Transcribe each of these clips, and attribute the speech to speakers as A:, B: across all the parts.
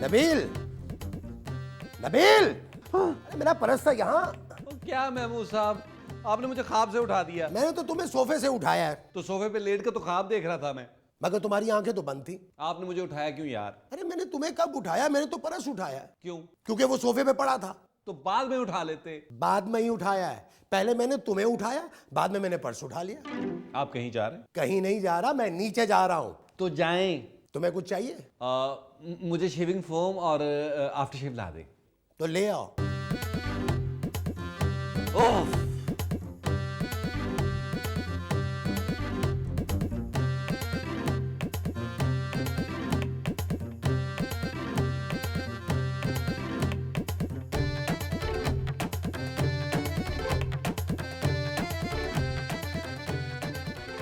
A: नबील, नबील, अरे मेरा पर्स था यहाँ।
B: तो क्या महमूद साहब, आपने मुझे ख्वाब से उठा दिया।
A: मैंने तो तुम्हें सोफे से उठाया है।
B: तो सोफे पे लेट के तो ख्वाब देख रहा था मैं।
A: मगर तुम्हारी आंखें तो बंद थी।
B: आपने मुझे उठाया क्यों यार?
A: अरे मैंने तुम्हें कब उठाया? मैंने तो पर्स उठाया है।
B: क्यों?
A: क्योंकि वो सोफे पे पड़ा था।
B: तो बाद में उठा लेते।
A: बाद में ही उठाया है। पहले मैंने तुम्हें उठाया, बाद में मैंने पर्स उठा लिया।
B: आप कहीं जा रहे हैं?
A: कहीं नहीं जा रहा, मैं नीचे जा रहा हूं।
B: तो जाएं।
A: तुम्हें कुछ चाहिए
B: मुझे शेविंग फोम और आफ्टर शेव ला दे।
A: तो ले आओ।
B: ओह,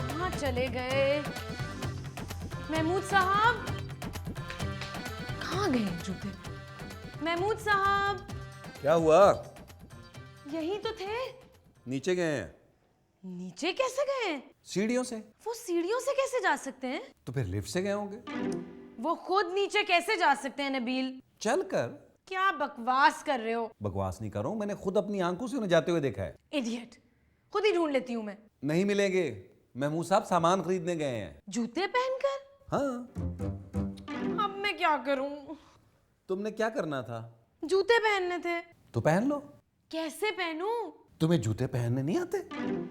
C: कहाँ चले गए महमूद साहब? कहाँ गए जूते? महमूद साहब
B: क्या हुआ?
C: यही तो थे।
B: नीचे गए हैं।
C: नीचे कैसे गए?
B: सीढ़ियों से।
C: वो सीढ़ियों से कैसे जा सकते हैं?
B: तो फिर लिफ्ट से गए होंगे।
C: वो खुद नीचे कैसे जा सकते हैं नबील?
B: चल कर।
C: क्या बकवास कर रहे हो?
B: बकवास नहीं कर रहा हूं, मैंने खुद अपनी आंखों से उन्हें जाते हुए देखा है।
C: इडियट, खुद ही ढूंढ लेती हूँ मैं।
B: नहीं मिलेंगे। महमूद साहब सामान खरीदने गए हैं।
C: जूते पहनकर?
B: हाँ।
C: अब मैं क्या करूं?
B: तुमने क्या करना था?
C: जूते पहनने थे।
B: तो पहन लो।
C: कैसे पहनूं?
B: तुम्हें जूते पहनने नहीं आते?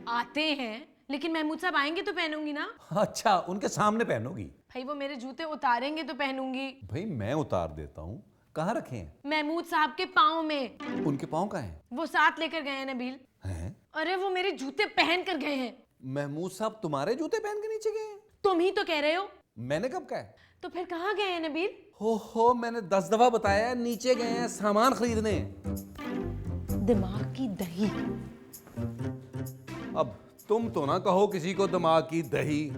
C: आते हैं, लेकिन महमूद साहब आएंगे तो पहनूंगी ना।
B: अच्छा, उनके सामने पहनोगी?
C: भाई वो मेरे जूते उतारेंगे तो पहनूंगी।
B: भाई मैं उतार देता हूँ। कहाँ रखे हैं?
C: महमूद साहब के पाँव में।
B: उनके पाँव कहाँ हैं?
C: वो साथ लेकर गए हैं नबील।
B: हैं?
C: अरे वो मेरे जूते पहन कर गए हैं।
B: महमूद साहब तुम्हारे जूते पहन के नीचे गए हैं?
C: तुम ही तो कह रहे हो।
B: मैंने कब कहा है?
C: तो फिर कहाँ गए हैं नबील?
B: हो मैंने 10 दफा बताया, नीचे गए हैं सामान खरीदने।
C: दिमाग की दही।
B: अब तुम तो ना कहो किसी को दिमाग की दही।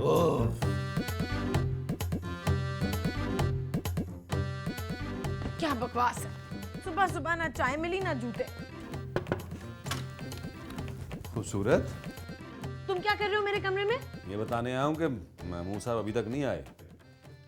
B: ओह,
C: क्या बकवास है। सुबह सुबह ना चाय मिली ना जूते।
B: खूबसूरत।
C: तुम क्या कर रहे हो मेरे कमरे में?
B: ये बताने आया हूं कि महमूद साहब अभी तक नहीं आए।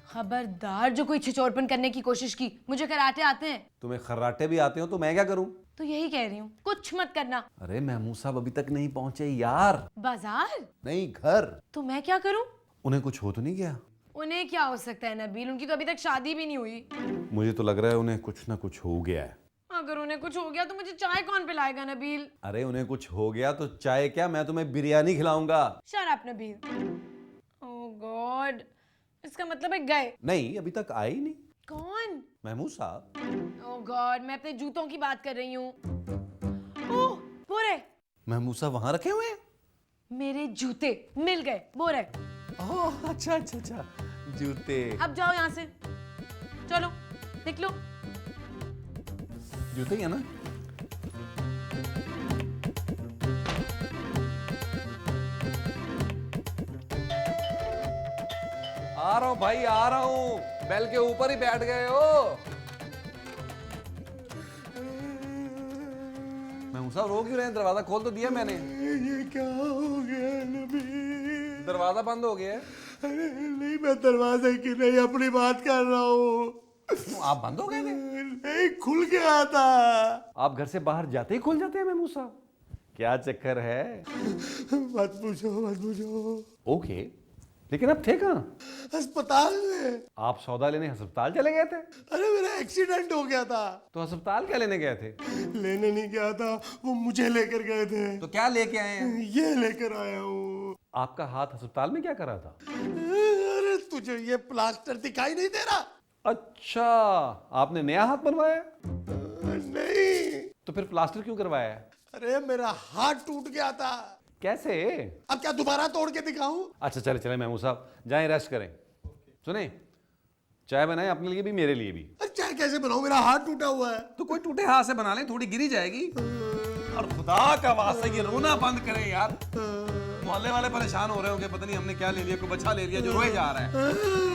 C: खबरदार, जो कोई छिछोरपन करने की कोशिश की। मुझे कराटे आते हैं।
B: तुम्हें खर्राटे भी आते हो तो मैं क्या करूं?
C: तो यही कह रही हूँ, कुछ मत करना।
B: अरे महमूद साहब अभी तक नहीं पहुंचे यार।
C: बाजार?
B: नहीं, घर।
C: तो मैं क्या करूँ?
B: उन्हें कुछ हो तो नहीं गया?
C: उन्हें क्या हो सकता है नबील, उनकी तो अभी तक शादी भी नहीं हुई।
B: मुझे तो लग रहा है उन्हें कुछ ना कुछ हो गया है।
C: अगर उन्हें कुछ हो गया तो मुझे चाय कौन पिलाएगा नबील?
B: अरे उन्हें कुछ हो गया तो चाय क्या, मैं तुम्हें बिरयानी खिलाऊंगा।
C: Shut up Nabeel. Oh God, इसका मतलब है गए?
B: नहीं, अभी तक आए ही नहीं।
C: कौन?
B: महमूद साहब।
C: ओह गॉड, मैं अपने जूतों की बात कर रही हूँ। ओह बोरे,
B: महमूद साहब वहां रखे हुए हैं।
C: मेरे जूते मिल गए। बोरे,
B: ओह अच्छा अच्छा अच्छा, जूते।
C: अब जाओ यहाँ से, चलो निकलो।
B: जूते ही है ना? आ रहा हूं भाई, आ रहा हूं। बेल के ऊपर ही बैठ गए हो। महमूद साहब रो क्यों रहे हैं? दरवाजा खोल तो दिया मैंने।
A: ये क्या हो गया नबील?
B: दरवाजा बंद हो गया है।
A: अरे नहीं, मैं दरवाजे की नहीं अपनी बात कर रहा हूँ।
B: आप बंद हो गए थे?
A: नहीं, खुल गया था।
B: आप घर से बाहर जाते ही खुल जाते हैं महमूद साहब, क्या चक्कर है?
A: मत पूछो मत पूछो।
B: ओके, लेकिन अब थे कहाँ?
A: अस्पताल में।
B: आप सौदा लेने अस्पताल चले गए थे?
A: अरे मेरा एक्सीडेंट हो गया था।
B: तो अस्पताल क्या लेने गए थे?
A: लेने नहीं गया था, वो मुझे लेकर गए थे।
B: तो क्या लेके आए हैं?
A: ये लेकर आया हूँ।
B: आपका हाथ अस्पताल में क्या कर रहा था?
A: अरे तुझे ये प्लास्टर दिखाई नहीं दे रहा?
B: अच्छा, आपने नया हाथ बनवाया?
A: नहीं।
B: तो फिर प्लास्टर क्यों करवाया है?
A: अरे मेरा हाथ टूट गया था।
B: कैसे?
A: अब क्या दोबारा तोड़ के दिखाऊं?
B: अच्छा चले चले महमूद साहब, जाएं रेस्ट करें। सुने, चाय बनाएं अपने लिए भी मेरे लिए भी।
A: अरे चाय कैसे बनाऊं? मेरा हाथ टूटा हुआ है।
B: तो कोई टूटे हाथ से बना लें, थोड़ी गिरी जाएगी। और खुदा का वास्ता ये रोना बंद करें यार। मोहल्ले वाले परेशान हो रहे होंगे, पता नहीं हमने क्या ले लिया, कोई बच्चा ले लिया जो रोए जा रहा है।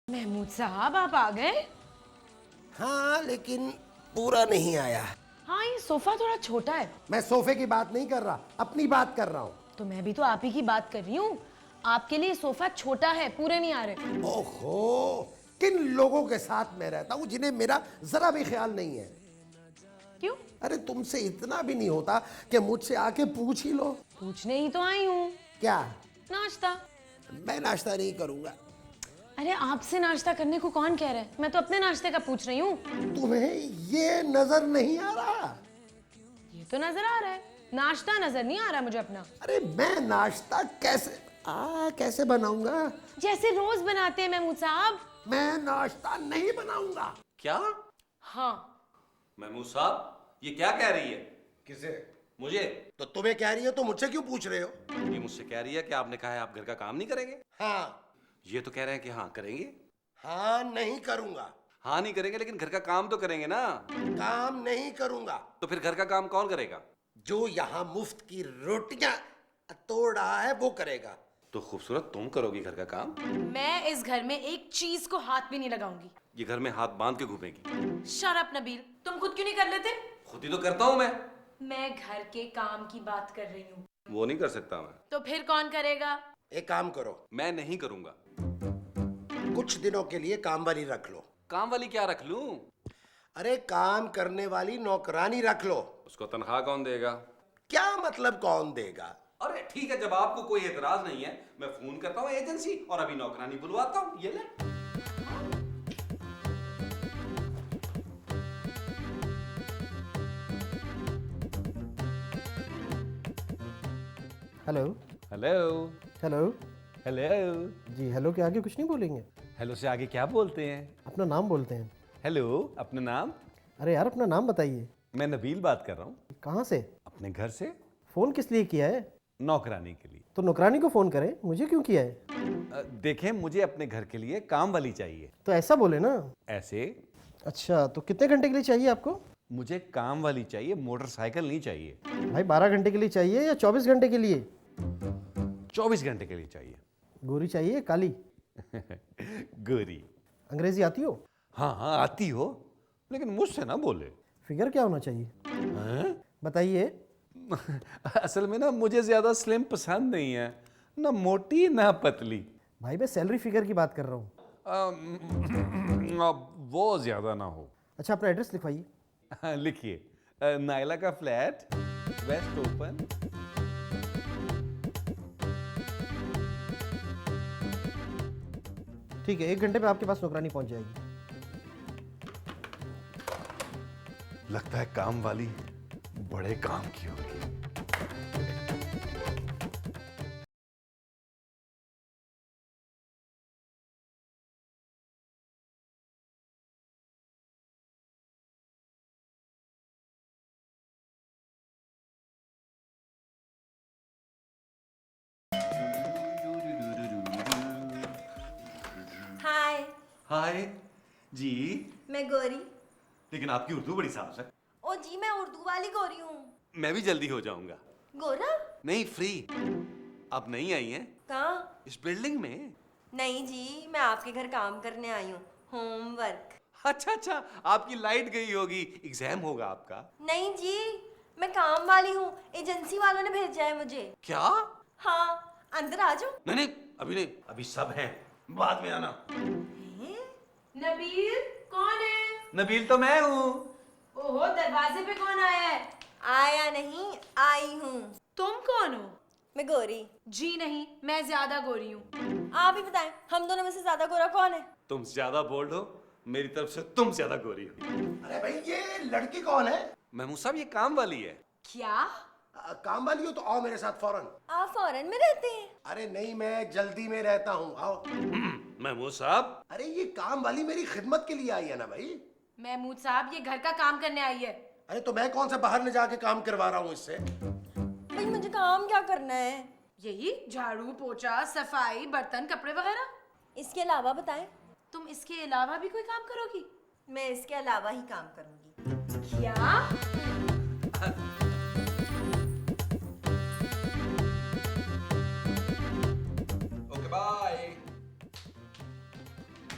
C: महमूद साहब आप आ गए?
A: हाँ, लेकिन पूरा नहीं आया।
C: हाँ, ये सोफा थोड़ा छोटा है।
A: मैं सोफे की बात नहीं कर रहा, अपनी बात कर रहा हूँ।
C: तो मैं भी तो आप ही की बात कर रही हूँ। आपके लिए सोफा छोटा है, पूरे नहीं आ रहे।
A: ओहो, किन लोगों के साथ मैं रहता हूँ जिन्हें मेरा जरा भी ख्याल नहीं है।
C: क्यों?
A: अरे तुमसे इतना भी नहीं होता कि मुझसे आके पूछ ही लो।
C: पूछने ही तो आई हूँ।
A: क्या?
C: नाश्ता।
A: मैं नाश्ता नहीं करूंगा।
C: अरे आपसे नाश्ता करने को कौन कह रहा है? मैं तो अपने नाश्ते का पूछ रही हूँ।
A: तुम्हें ये नजर नहीं आ रहा?
C: ये तो नजर आ रहा है, नाश्ता नजर नहीं आ रहा मुझे अपना।
A: अरे मैं नाश्ता कैसे बनाऊंगा?
C: जैसे रोज बनाते हैं महमूद साहब।
A: मैं नाश्ता नहीं बनाऊंगा।
B: क्या?
C: हाँ।
B: महमूद साहब, ये क्या कह रही है?
A: किसे?
B: मुझे।
A: तो तुम्हें कह रही हो तो मुझसे क्यों पूछ रहे हो?
B: ये मुझसे कह रही है कि आपने कहा है आप घर का काम नहीं करेंगे।
A: हाँ।
B: ये तो कह रहे हैं कि हाँ करेंगे।
A: हाँ नहीं करूंगा।
B: हाँ नहीं करेंगे, लेकिन घर का काम तो करेंगे ना।
A: काम नहीं करूंगा।
B: तो फिर घर का काम कौन करेगा?
A: जो यहाँ मुफ्त की रोटियां तोड़ रहा है वो करेगा।
B: तो खूबसूरत तुम करोगी घर का काम।
C: मैं इस घर में एक चीज को हाथ भी नहीं लगाऊंगी।
B: ये घर में हाथ बांध के घूमेगी।
C: शट अप नबील, तुम खुद क्यों नहीं कर लेते?
B: खुद ही तो करता हूँ मैं।
C: मैं घर के काम की बात कर रही हूँ।
B: वो नहीं कर सकता मैं।
C: तो फिर कौन करेगा?
A: एक काम करो,
B: मैं नहीं करूंगा।
A: कुछ दिनों के लिए काम वाली रख लो।
B: काम वाली क्या रख लूं?
A: अरे काम करने वाली नौकरानी रख लो।
B: उसको तनख्वाह कौन देगा?
A: क्या मतलब कौन देगा?
B: अरे ठीक है, जब आपको कोई एतराज नहीं है, मैं फोन करता हूँ एजेंसी और अभी नौकरानी बुलवाता हूँ। ये ले।
D: हेलो।
B: हेलो।
D: हेलो।
B: हेलो।
D: जी हेलो के आगे कुछ नहीं बोलेंगे?
B: हेलो से आगे क्या बोलते हैं?
D: अपना नाम बोलते हैं।
B: हेलो, अपना नाम?
D: अरे यार अपना नाम बताइए।
B: मैं नबील बात कर रहा हूँ।
D: कहाँ से?
B: अपने घर से।
D: फ़ोन किस लिए किया है?
B: नौकरानी के लिए।
D: तो नौकरानी को फ़ोन करें, मुझे क्यों किया है?
B: देखें, मुझे अपने घर के लिए काम वाली चाहिए।
D: तो ऐसा बोले ना।
B: ऐसे?
D: अच्छा तो कितने घंटे के लिए चाहिए आपको?
B: मुझे काम वाली चाहिए, मोटरसाइकिल नहीं चाहिए।
D: भाई 12 घंटे के लिए चाहिए या 24 घंटे के लिए?
B: 24 घंटे के लिए चाहिए।
D: गोरी चाहिए काली?
B: गोरी।
D: अंग्रेजी आती हो?
B: हाँ हाँ आती हो, लेकिन मुझसे ना बोले।
D: फिगर क्या होना चाहिए?
B: हैं?
D: बताइए।
B: असल में ना मुझे ज्यादा स्लिम पसंद नहीं है, ना मोटी ना पतली।
D: भाई मैं सैलरी फिगर की बात कर रहा हूँ।
B: वो ज्यादा ना हो।
D: अच्छा अपना एड्रेस लिखवाइए।
B: लिखिए, नायला का फ्लैट, वेस्ट ओपन।
D: ठीक है 1 घंटे में आपके पास नौकरानी पहुँच जाएगी।
B: लगता है काम वाली बड़े काम की होगी।
E: हाय।
B: हाय जी।
E: मैं गौरी।
B: लेकिन आपकी उर्दू बड़ी साफ है।
E: ओ जी मैं उर्दू वाली गौरी हूँ।
B: मैं भी जल्दी हो जाऊंगा।
E: गोरा?
B: नहीं, फ्री। आप नहीं आई हैं
E: कहाँ?
B: इस बिल्डिंग में?
E: नहीं जी, मैं आपके घर काम करने आई हूँ, होमवर्क।
B: अच्छा अच्छा, आपकी लाइट गई होगी, एग्जाम होगा आपका।
E: नहीं जी, मैं काम वाली हूँ, एजेंसी वालों ने भेजा है मुझे।
B: क्या?
E: हाँ, अंदर आ जाओ।
B: नहीं नहीं, अभी नहीं, अभी सब हैं, बाद में आना।
C: नबील कौन है?
B: नबील तो मैं हूँ।
C: ओहो, दरवाजे पे कौन आया है?
E: आया नहीं, आई हूँ।
C: तुम कौन हो?
E: मैं गौरी।
C: जी नहीं, मैं ज्यादा गोरी हूँ।
E: आप ही बताएं, हम दोनों में से ज्यादा गोरा कौन है?
B: तुम ज्यादा बोल्ड हो, मेरी तरफ से तुम ज्यादा गोरी हो।
A: अरे भाई ये लड़की कौन है?
B: महमूद साहब, ये काम वाली है।
C: क्या?
A: काम वाली हो तो आओ मेरे साथ फौरन।
E: आप फॉरेन में रहते हैं?
A: अरे नहीं, मैं जल्दी में रहता हूँ, आओ।
B: महमूद साहब,
A: अरे ये काम वाली मेरी खिदमत के लिए आई है ना भाई।
C: महमूद साहब, ये घर का काम करने आई है।
A: अरे तो मैं कौन सा बाहर ले जाके काम करवा रहा हूँ इससे?
E: भाई मुझे काम क्या करना है?
C: यही झाड़ू पोछा सफाई बर्तन कपड़े वगैरह।
E: इसके अलावा बताएं।
C: तुम इसके अलावा भी कोई काम करोगी?
E: मैं इसके अलावा ही काम करूंगी।
C: क्या?
B: Okay bye.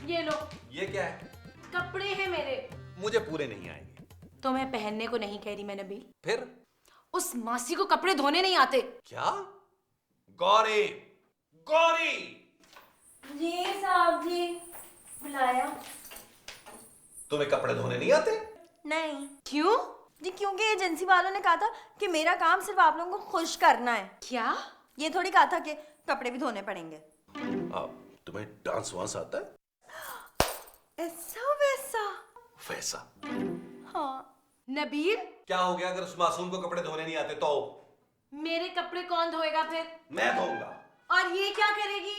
C: ये लो,
B: ये क्या है?
C: कपड़े हैं मेरे।
B: मुझे पूरे नहीं आएंगे।
C: तो मैं पहनने को नहीं कह रही मैं नबील।
B: फिर?
C: उस मासी को कपड़े धोने नहीं आते।
B: क्या? गौरी, गौरी!
E: जी साहब जी, बुलाया?
B: तुम्हें कपड़े धोने नहीं आते?
E: नहीं
C: क्यों?
E: जी, क्योंकि एजेंसी वालों ने कहा था कि मेरा काम सिर्फ आप लोगों को खुश करना है।
C: क्या?
E: ये थोड़ी कहा था कि कपड़े भी धोने पड़ेंगे।
B: तुम्हें डांस वांस आता है?
E: ऐसा वैसा?
B: वैसा?
E: हाँ।
C: नबील,
B: क्या हो गया अगर उस मासूम को कपड़े धोने नहीं आते तो?
C: मेरे कपड़े कौन धोएगा फिर?
B: मैं धोऊंगा।
C: और ये क्या करेगी?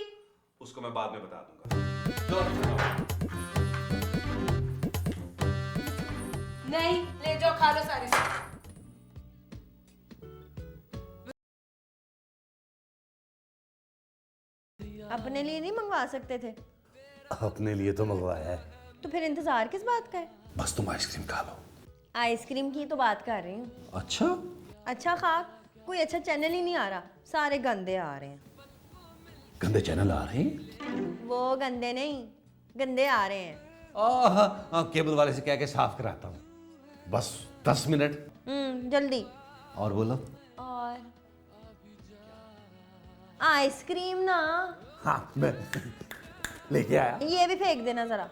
B: उसको मैं बाद में बता दूंगा।
C: नहीं, ले जाओ, खा लो सारे।
E: अपने लिए नहीं मंगवा सकते थे?
B: अपने लिए तो मंगवाया है।
E: तो फिर इंतजार किस बात का है?
B: बस तुम आइसक्रीम खा लो।
E: आइसक्रीम की तो बात कर रही हूँ।
B: अच्छा?
E: अच्छा खाक, कोई अच्छा चैनल ही नहीं आ रहा, सारे गंदे आ रहे हैं।
B: गंदे चैनल आ रहे हैं?
E: वो गंदे नहीं, गंदे आ रहे हैं।
B: केबल वाले से कह के साफ कराता हूँ। बस 10 मिनट।
E: जल्दी।
B: और बोलो।
E: और आइसक्रीम ना।
B: हाँ, मैं लेके आया।
E: ये भी फेंक देना जरा।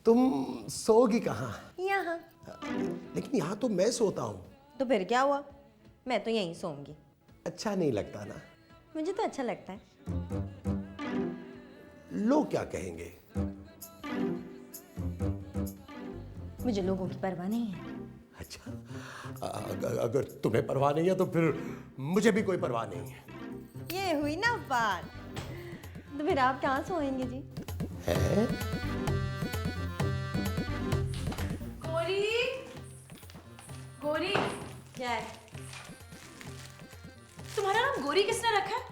A: तुम सोगी कहाँ?
E: यहाँ।
A: लेकिन यहाँ तो मैं सोता हूँ।
E: तो फिर क्या हुआ, मैं तो यहीं सोऊंगी।
A: अच्छा नहीं लगता ना?
E: मुझे तो अच्छा लगता है।
A: लोग क्या कहेंगे?
E: मुझे लोगों की परवाह नहीं है।
A: अच्छा, अगर तुम्हें परवाह नहीं है तो फिर मुझे भी कोई परवाह नहीं है।
E: ये हुई ना बात। तो फिर आप कहाँ सोएंगे जी?
A: है?
C: गोरी, गोरी,
E: क्या है?
C: तुम्हारा नाम गोरी किसने रखा है?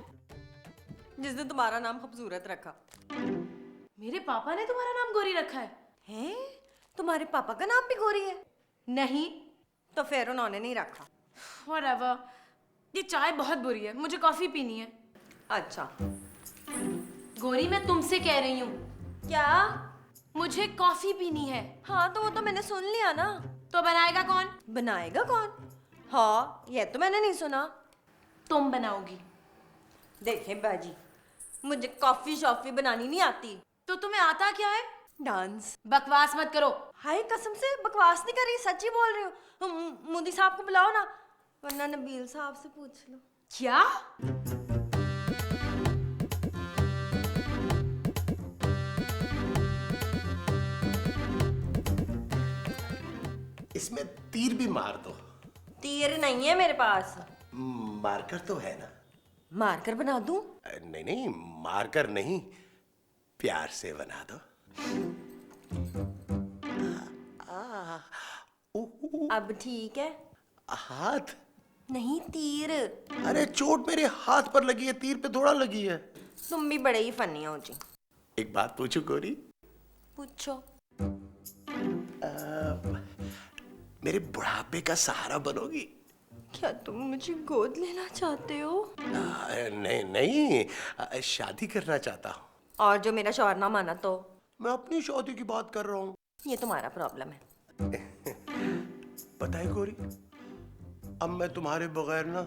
E: जिसने तुम्हारा नाम खूबसूरत रखा।
C: मेरे पापा ने तुम्हारा नाम गोरी रखा है।
E: हैं? तुम्हारे पापा का नाम भी गोरी है?
C: नहीं।
E: तो फिर उन्होंने नहीं रखा।
C: Whatever. ये चाय बहुत बुरी है, मुझे कॉफी पीनी है।
E: अच्छा।
C: गोरी, मैं तुमसे कह रही हूँ,
E: क्या?
C: मुझे कॉफी पीनी है।
E: हाँ, तो वो तो मैंने सुन लिया ना।
C: तो बनाएगा कौन?
E: बनाएगा कौन? हाँ, ये तो मैंने नहीं सुना।
C: तुम बनाओगी।
E: देखें बाजी, मुझे कॉफी शॉफी बनानी नहीं आती।
C: तो तुम्हें आता क्या है?
E: डांस।
C: बकवास मत करो।
E: हाय, कसम से बकवास नहीं कर रही, सच्ची बोल रही हूँ। मोदी साहब को बुलाओ ना, वरना नबील साहब से पूछ लो।
C: क्या?
A: इसमें तीर भी मार दो।
E: तीर नहीं है मेरे पास।
A: मारकर तो है ना?
E: मारकर बना दूं?
A: नहीं नहीं, मारकर नहीं, प्यार से बना दो।
E: अब ठीक है?
A: हाथ
E: नहीं, तीर।
A: अरे चोट मेरे हाथ पर लगी है, तीर पे थोड़ा लगी है।
E: तुम भी बड़े ही फनी हो जी।
A: एक बात पूछू गोरी?
E: पूछो।
A: मेरे बुढ़ापे का सहारा बनोगी?
E: क्या तुम मुझे गोद लेना चाहते हो?
A: नहीं नहीं, शादी करना चाहता हूँ।
E: और जो मेरा शौहर ना माना तो?
A: मैं अपनी शादी की बात कर रहा हूँ।
E: ये तुम्हारा प्रॉब्लम है।
A: पता है गोरी, अब मैं तुम्हारे बगैर ना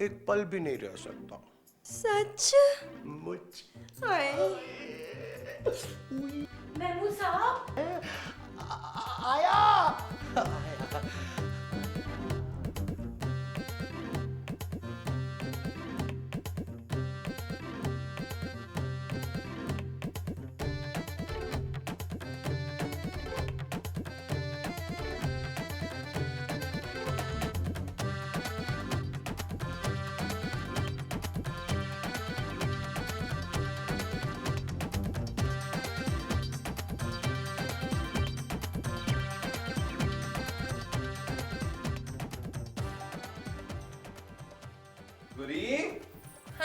A: एक पल भी नहीं रह सकता।
E: सच?
A: मुझ
E: हाय।
C: महमूद साहब,
A: आया।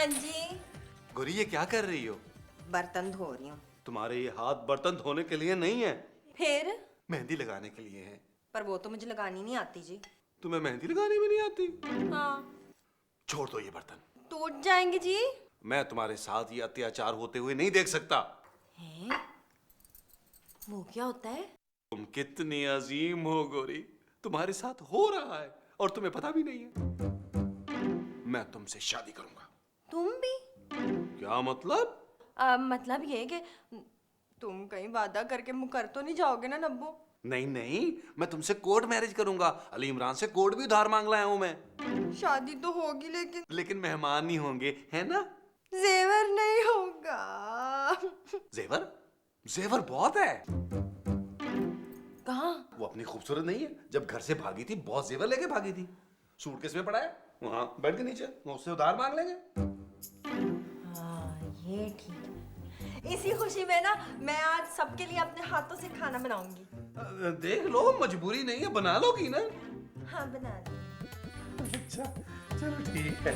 E: हाँ जी।
B: गौरी ये क्या कर रही हो?
E: बर्तन धो रही हूँ।
B: तुम्हारे ये हाथ बर्तन धोने के लिए नहीं है,
E: फिर?
B: मेहंदी लगाने के लिए है।
E: पर वो तो मुझे लगानी नहीं आती जी।
B: तुम्हें मेहंदी लगानी भी नहीं आती?
E: हाँ।
B: छोड़ दो ये बर्तन।
E: टूट जाएंगे जी।
B: मैं तुम्हारे साथ ये अत्याचार होते हुए नहीं देख सकता।
E: हैं? वो क्या होता है?
B: तुम कितनी अजीम हो गौरी, तुम्हारे साथ हो रहा है और तुम्हें पता भी नहीं है। मैं तुमसे शादी करूंगा।
E: तुम भी?
B: क्या मतलब?
E: मतलब ये कि तुम कहीं वादा करके मुकर तो नहीं जाओगे ना नब्बू?
B: नहीं नहीं, मैं तुमसे कोर्ट मैरिज करूंगा। अली इमरान से कोर्ट भी उधार मांग लाया हूं मैं।
E: शादी तो होगी
B: लेकिन मेहमान नहीं होंगे, है ना?
E: जेवर नहीं होगा।
B: जेवर? जेवर बहुत है।
E: कहाँ?
B: वो अपनी खूबसूरत नहीं है? जब घर से भागी थी बहुत जेवर लेके भागी थी। सूटकेस में पड़ा है, वहां बेड के नीचे, वो उससे उधार मांग लेंगे।
E: हाँ ये ठीक है। इसी खुशी में ना मैं आज सबके लिए अपने हाथों से खाना बनाऊंगी।
B: देख लो, मजबूरी नहीं है, बना लोगी ना?
E: हाँ बना दी।
B: अच्छा चलो ठीक है।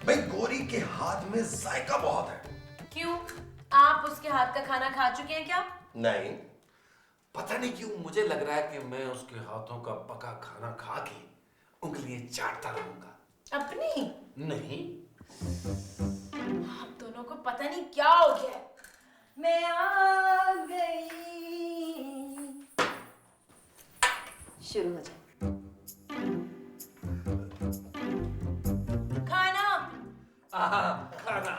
A: भाई गौरी के हाथ में जायका बहुत है।
C: क्यों? आप उसके हाथ का खाना खा चुके हैं क्या?
A: नहीं,
F: पता नहीं क्यों मुझे लग रहा है कि मैं उसके हाथों का पका खाना खा के उंगलियां चाटता रहूंगा।
C: अपनी?
F: नहीं,
C: आप दोनों को पता नहीं क्या हो गया है।
E: मैं आ गई। शुरू हो जाए।
C: खाना।
F: खाना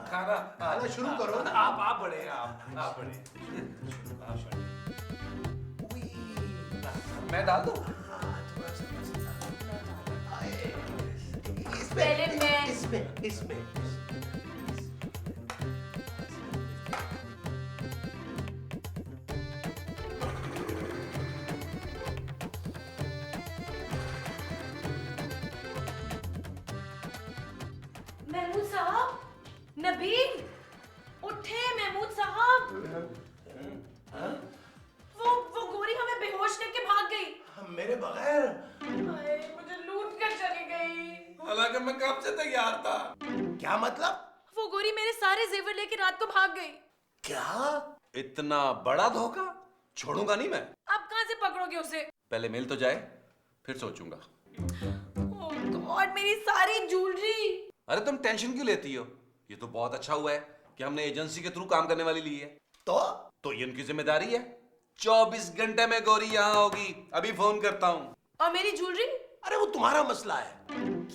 F: खाना
A: खाना शुरू करो।
F: आप बड़े आप बड़े।
B: मैं डाल दूं?
C: पहले मैं।
A: इसमें
C: महमूद साहब, नबील, उठे महमूद साहब। वो गोरी हमें बेहोश करके भाग गई।
A: मेरे बगैर।
C: हाय, मुझे लूट कर चली गई।
B: हालांकि मैं कब से तैयार था।
A: क्या मतलब?
C: वो गोरी मेरे सारे जेवर लेके रात को भाग गई।
A: क्या?
B: इतना बड़ा धोखा छोड़ूंगा नहीं मैं।
C: आप कहाँ से पकड़ोगे उसे?
B: पहले मिल तो जाए, फिर सोचूंगा।
C: ओह गॉड, मेरी सारी ज्वेलरी।
B: अरे तुम टेंशन क्यों लेती हो? ये तो बहुत अच्छा हुआ है कि हमने एजेंसी के थ्रू काम करने वाली ली है। तो ये उनकी जिम्मेदारी है। 24 घंटे में गौरी यहाँ होगी। अभी फोन करता हूँ।
C: और मेरी ज्वेलरी?
A: अरे वो तुम्हारा मसला है।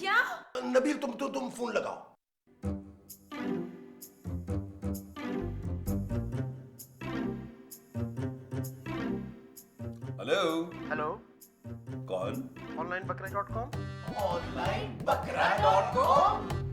C: क्या?
A: नबील तुम फोन लगाओ।
B: हेलो।
D: हेलो,
B: कौन?
D: onlinebakra.com।
A: ऑनलाइन बकरा.com।